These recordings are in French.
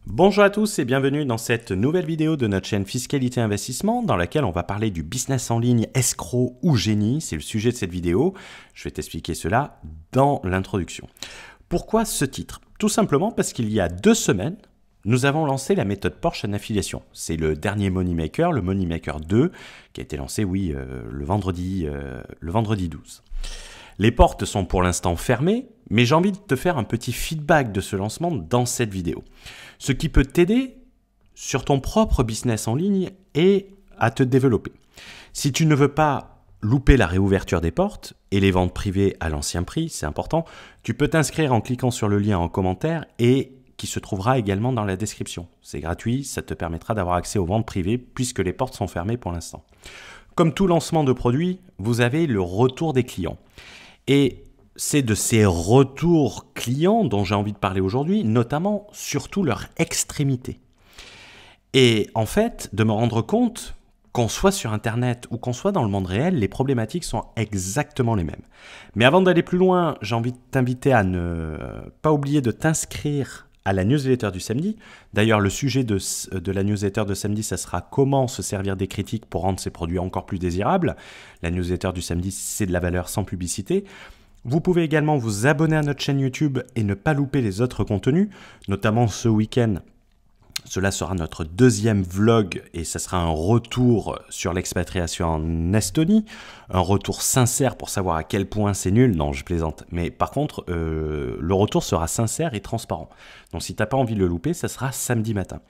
Bonjour à tous et bienvenue dans cette nouvelle vidéo de notre chaîne Fiscalité Investissement dans laquelle on va parler du business en ligne escroc ou génie. C'est le sujet de cette vidéo. Je vais t'expliquer cela dans l'introduction. Pourquoi ce titre? Tout simplement parce qu'il y a 2 semaines, nous avons lancé la méthode Porsche en affiliation. C'est le dernier Moneymaker, le Moneymaker 2, qui a été lancé, le vendredi 12. Les portes sont pour l'instant fermées, mais j'ai envie de te faire un petit feedback de ce lancement dans cette vidéo. Ce qui peut t'aider sur ton propre business en ligne et à te développer. Si tu ne veux pas louper la réouverture des portes et les ventes privées à l'ancien prix, c'est important, tu peux t'inscrire en cliquant sur le lien en commentaire et qui se trouvera également dans la description. C'est gratuit, ça te permettra d'avoir accès aux ventes privées puisque les portes sont fermées pour l'instant. Comme tout lancement de produit, vous avez le retour des clients. Et c'est de ces retours clients dont j'ai envie de parler aujourd'hui, notamment surtout leur extrémité. Et en fait, de me rendre compte qu'on soit sur Internet ou qu'on soit dans le monde réel, les problématiques sont exactement les mêmes. Mais avant d'aller plus loin, j'ai envie de t'inviter à ne pas oublier de t'inscrire à la newsletter du samedi. D'ailleurs, le sujet de la newsletter de samedi, ça sera comment se servir des critiques pour rendre ses produits encore plus désirables. La newsletter du samedi, c'est de la valeur sans publicité. Vous pouvez également vous abonner à notre chaîne YouTube et ne pas louper les autres contenus, notamment ce week-end. Cela sera notre 2e vlog et ça sera un retour sur l'expatriation en Estonie. Un retour sincère pour savoir à quel point c'est nul. Non, je plaisante. Mais par contre, le retour sera sincère et transparent. Donc si tu n'as pas envie de le louper, ça sera samedi matin.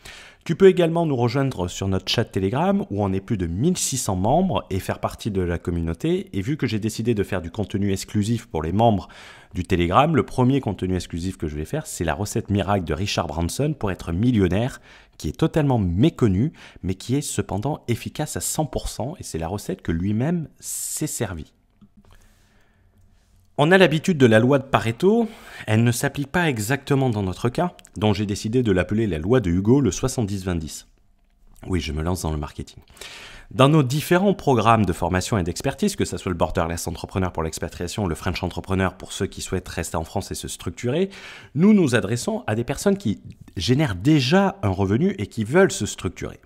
Tu peux également nous rejoindre sur notre chat Telegram où on est plus de 1600 membres et faire partie de la communauté. Et vu que j'ai décidé de faire du contenu exclusif pour les membres du Telegram, le premier contenu exclusif que je vais faire, c'est la recette miracle de Richard Branson pour être millionnaire, qui est totalement méconnue, mais qui est cependant efficace à 100%, et c'est la recette que lui-même s'est servie. On a l'habitude de la loi de Pareto, elle ne s'applique pas exactement dans notre cas, donc j'ai décidé de l'appeler la loi de Hugo, le 70-20-10. Oui, je me lance dans le marketing. Dans nos différents programmes de formation et d'expertise, que ce soit le Borderless Entrepreneur pour l'expatriation, le French Entrepreneur pour ceux qui souhaitent rester en France et se structurer, nous nous adressons à des personnes qui génèrent déjà un revenu et qui veulent se structurer.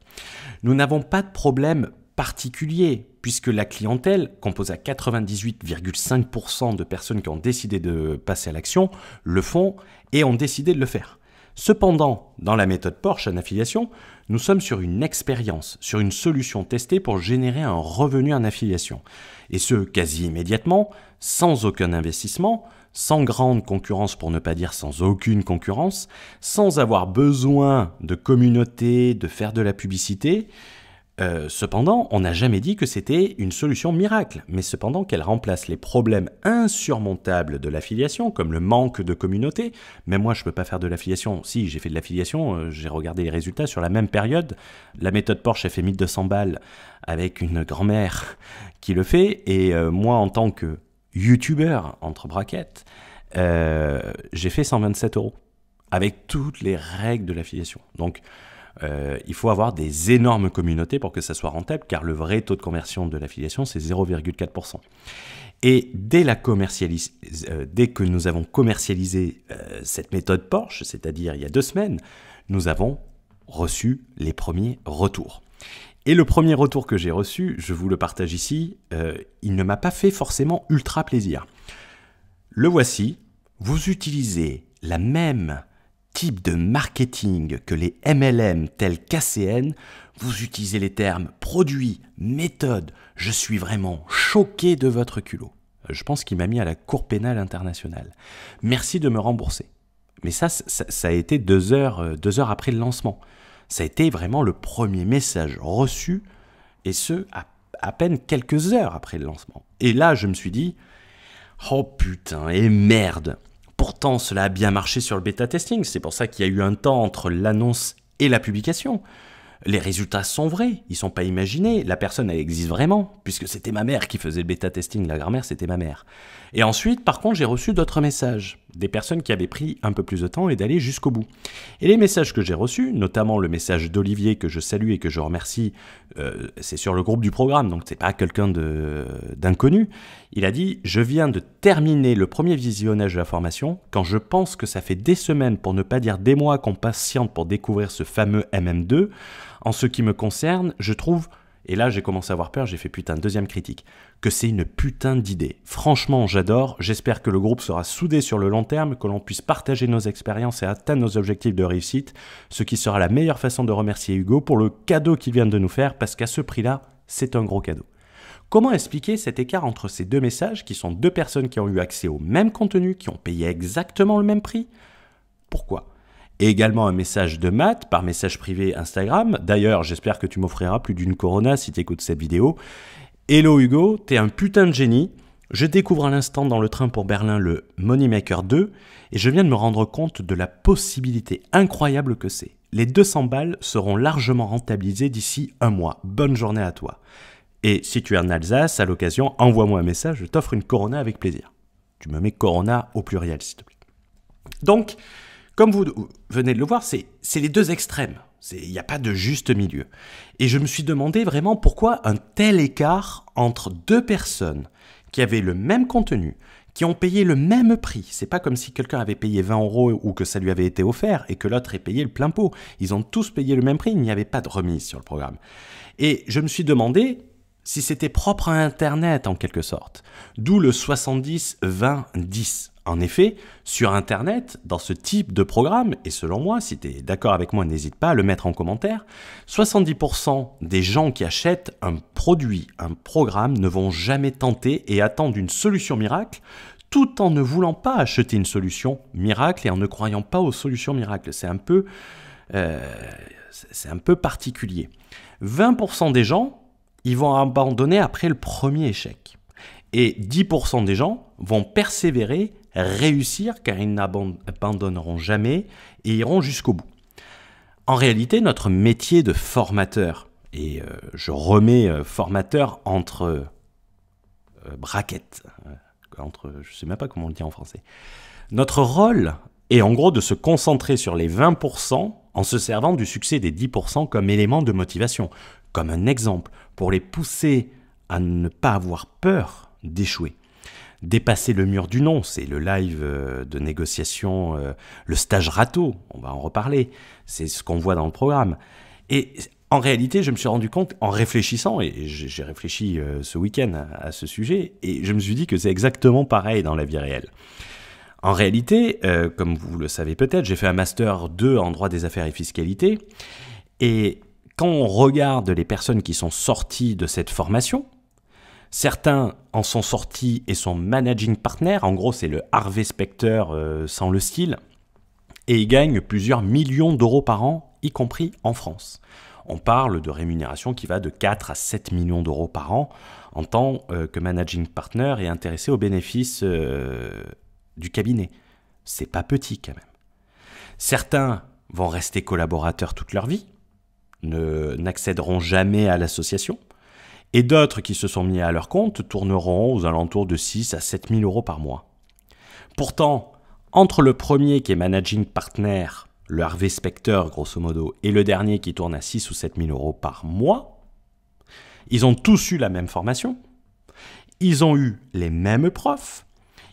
Nous n'avons pas de problème particulier puisque la clientèle, composée à 98,5% de personnes qui ont décidé de passer à l'action, le font et ont décidé de le faire. Cependant, dans la méthode Porsche en affiliation, nous sommes sur une expérience, sur une solution testée pour générer un revenu en affiliation. Et ce, quasi immédiatement, sans aucun investissement, sans grande concurrence pour ne pas dire sans aucune concurrence, sans avoir besoin de communauté, de faire de la publicité. Cependant, on n'a jamais dit que c'était une solution miracle, mais cependant qu'elle remplace les problèmes insurmontables de l'affiliation, comme le manque de communauté. Même moi, je ne peux pas faire de l'affiliation. Si, j'ai fait de l'affiliation, j'ai regardé les résultats sur la même période. La méthode Porsche, elle fait 1200 balles avec une grand-mère qui le fait. Et moi, en tant que youtubeur, entre braquettes, j'ai fait 127 € avec toutes les règles de l'affiliation. Donc, il faut avoir des énormes communautés pour que ça soit rentable, car le vrai taux de conversion de l'affiliation, c'est 0,4%. Et dès que nous avons commercialisé cette méthode Porsche, c'est-à-dire il y a 2 semaines, nous avons reçu les premiers retours. Et le premier retour que j'ai reçu, je vous le partage ici, il ne m'a pas fait forcément ultra plaisir. Le voici, vous utilisez la même type de marketing que les MLM tels qu'ACN, vous utilisez les termes produit, méthode, je suis vraiment choqué de votre culot. Je pense qu'il m'a mis à la Cour pénale internationale. Merci de me rembourser. Mais ça a été 2 heures après le lancement. Ça a été vraiment le premier message reçu, et ce, à peine quelques heures après le lancement. Et là, je me suis dit, oh putain, et merde. Pourtant, cela a bien marché sur le bêta-testing. C'est pour ça qu'il y a eu un temps entre l'annonce et la publication. Les résultats sont vrais, ils ne sont pas imaginés. La personne, elle existe vraiment, puisque c'était ma mère qui faisait le bêta-testing. La grand-mère, c'était ma mère. Et ensuite, par contre, j'ai reçu d'autres messages. des personnes qui avaient pris un peu plus de temps et d'aller jusqu'au bout. Et les messages que j'ai reçus, notamment le message d'Olivier que je salue et que je remercie, c'est sur le groupe du programme, donc c'est pas quelqu'un d'inconnu. Il a dit « Je viens de terminer le premier visionnage de la formation. Quand je pense que ça fait des semaines, pour ne pas dire des mois, qu'on patiente pour découvrir ce fameux MM2, en ce qui me concerne, je trouve... » Et là, j'ai commencé à avoir peur, j'ai fait putain, deuxième critique, que c'est une putain d'idée. Franchement, j'adore, j'espère que le groupe sera soudé sur le long terme, que l'on puisse partager nos expériences et atteindre nos objectifs de réussite, ce qui sera la meilleure façon de remercier Hugo pour le cadeau qu'il vient de nous faire, parce qu'à ce prix-là, c'est un gros cadeau. Comment expliquer cet écart entre ces deux messages, qui sont deux personnes qui ont eu accès au même contenu, qui ont payé exactement le même prix? Pourquoi ? Et également un message de Matt par message privé Instagram. D'ailleurs, j'espère que tu m'offriras plus d'une Corona si tu écoutes cette vidéo. Hello Hugo, t'es un putain de génie. Je découvre à l'instant dans le train pour Berlin le Moneymaker 2 et je viens de me rendre compte de la possibilité incroyable que c'est. Les 200 balles seront largement rentabilisées d'ici un mois. Bonne journée à toi. Et si tu es en Alsace, à l'occasion, envoie-moi un message, je t'offre une Corona avec plaisir. Tu me mets Corona au pluriel, s'il te plaît. Donc, comme vous venez de le voir, c'est les deux extrêmes. Il n'y a pas de juste milieu. Et je me suis demandé vraiment pourquoi un tel écart entre deux personnes qui avaient le même contenu, qui ont payé le même prix. C'est pas comme si quelqu'un avait payé 20 € ou que ça lui avait été offert et que l'autre ait payé le plein pot. Ils ont tous payé le même prix, il n'y avait pas de remise sur le programme. Et je me suis demandé si c'était propre à Internet en quelque sorte. D'où le 70-20-10. En effet, sur Internet, dans ce type de programme, et selon moi, si tu es d'accord avec moi, n'hésite pas à le mettre en commentaire, 70% des gens qui achètent un produit, un programme, ne vont jamais tenter et attendre une solution miracle, tout en ne voulant pas acheter une solution miracle et en ne croyant pas aux solutions miracles. C'est un peu particulier. 20% des gens, ils vont abandonner après le premier échec. Et 10% des gens vont persévérer, réussir, car ils n'abandonneront jamais et iront jusqu'au bout. En réalité, notre métier de formateur, et je remets formateur entre brackets, je ne sais même pas comment on le dit en français, notre rôle est en gros de se concentrer sur les 20% en se servant du succès des 10% comme élément de motivation, comme un exemple, pour les pousser à ne pas avoir peur d'échouer. Dépasser le mur du non, c'est le live de négociation, le stage râteau, on va en reparler, c'est ce qu'on voit dans le programme. Et en réalité, je me suis rendu compte, en réfléchissant, et j'ai réfléchi ce week-end à ce sujet, et je me suis dit que c'est exactement pareil dans la vie réelle. En réalité, comme vous le savez peut-être, j'ai fait un Master 2 en droit des affaires et fiscalité, et quand on regarde les personnes qui sont sorties de cette formation, certains en sont sortis et sont managing partners, en gros c'est le Harvey Specter sans le style, et ils gagnent plusieurs millions d'euros par an, y compris en France. On parle de rémunération qui va de 4 à 7 millions d'euros par an en tant que managing partner et intéressé aux bénéfices du cabinet. C'est pas petit quand même. Certains vont rester collaborateurs toute leur vie, n'accéderont jamais à l'association, et d'autres qui se sont mis à leur compte tourneront aux alentours de 6 à 7 000 euros par mois. Pourtant, entre le premier qui est managing partner, le Harvey Specter grosso modo, et le dernier qui tourne à 6 ou 7 000 euros par mois, ils ont tous eu la même formation, ils ont eu les mêmes profs,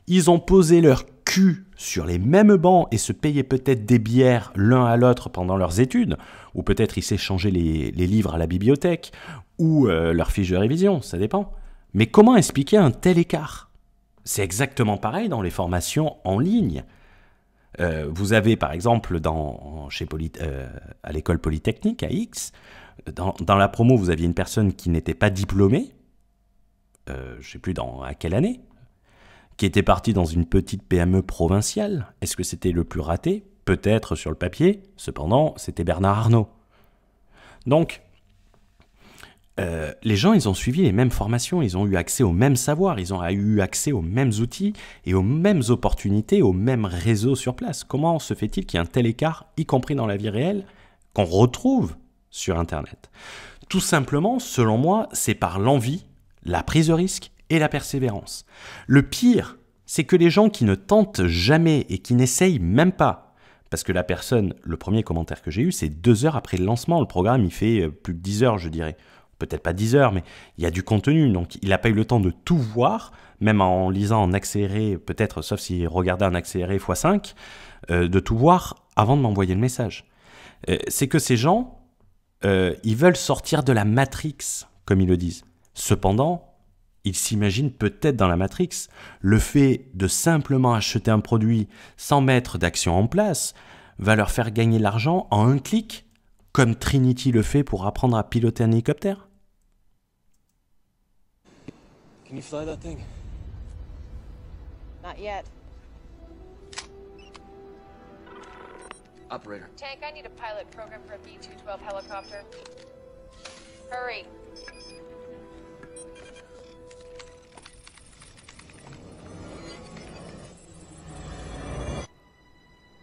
ils ont posé leur cul sur les mêmes bancs et se payaient peut-être des bières l'un à l'autre pendant leurs études, ou peut-être ils s'échangeaient les livres à la bibliothèque, ou leurs fiches de révision, ça dépend. Mais comment expliquer un tel écart? C'est exactement pareil dans les formations en ligne. Vous avez par exemple à l'école polytechnique, à X, dans la promo, vous aviez une personne qui n'était pas diplômée, je ne sais plus à quelle année, qui était partie dans une petite PME provinciale. Est-ce que c'était le plus raté? Peut-être sur le papier, cependant, c'était Bernard Arnault. Donc, les gens, ils ont suivi les mêmes formations, ils ont eu accès au même savoir, ils ont eu accès aux mêmes outils et aux mêmes opportunités, aux mêmes réseaux sur place. Comment se fait-il qu'il y ait un tel écart, y compris dans la vie réelle, qu'on retrouve sur Internet? Tout simplement, selon moi, c'est par l'envie, la prise de risque et la persévérance. Le pire, c'est que les gens qui ne tentent jamais et qui n'essayent même pas, parce que la personne, le premier commentaire que j'ai eu, c'est 2 heures après le lancement, le programme il fait plus de 10 heures je dirais, peut-être pas 10 heures, mais il y a du contenu, donc il n'a pas eu le temps de tout voir, même en lisant en accéléré, peut-être, sauf s'il regardait en accéléré x5, de tout voir avant de m'envoyer le message. C'est que ces gens, ils veulent sortir de la Matrix, comme ils le disent. Cependant, ils s'imaginent peut-être dans la Matrix. Le fait de simplement acheter un produit sans mettre d'action en place va leur faire gagner l'argent en un clic, comme Trinity le fait pour apprendre à piloter un hélicoptère. Can you fly that thing? Not yet. Operator. Tank, I need a pilot program for a B-212 helicopter. Hurry.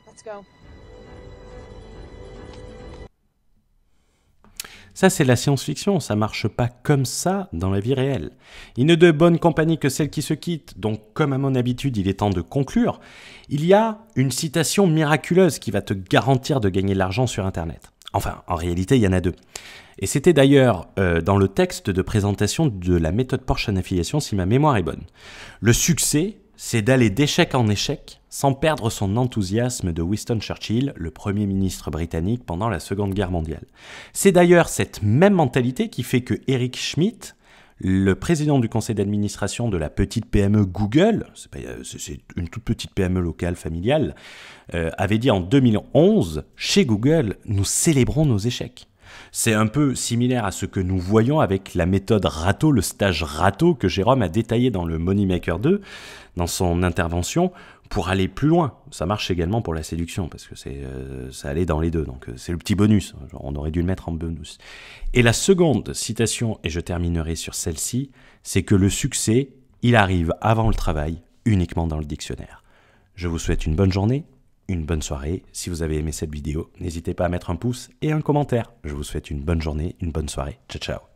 Let's go. Ça, c'est la science-fiction, ça marche pas comme ça dans la vie réelle. Il n'est de bonne compagnie que celle qui se quitte, donc comme à mon habitude, il est temps de conclure. Il y a une citation miraculeuse qui va te garantir de gagner de l'argent sur Internet. Enfin, en réalité, il y en a 2. Et c'était d'ailleurs dans le texte de présentation de la méthode Porsche en affiliation, si ma mémoire est bonne. Le succès, c'est d'aller d'échec en échec sans perdre son enthousiasme de Winston Churchill, le Premier ministre britannique pendant la Seconde Guerre mondiale. C'est d'ailleurs cette même mentalité qui fait que Eric Schmidt, le président du conseil d'administration de la petite PME Google, c'est une toute petite PME locale familiale, avait dit en 2011, chez Google, nous célébrons nos échecs. C'est un peu similaire à ce que nous voyons avec la méthode Rato, le stage Rato que Jérôme a détaillé dans le Moneymaker 2, dans son intervention, pour aller plus loin. Ça marche également pour la séduction, parce que ça allait dans les deux, donc c'est le petit bonus, on aurait dû le mettre en bonus. Et la seconde citation, et je terminerai sur celle-ci, c'est que le succès, il arrive avant le travail, uniquement dans le dictionnaire. Je vous souhaite une bonne journée, une bonne soirée. Si vous avez aimé cette vidéo, n'hésitez pas à mettre un pouce et un commentaire. Je vous souhaite une bonne journée, une bonne soirée. Ciao, ciao.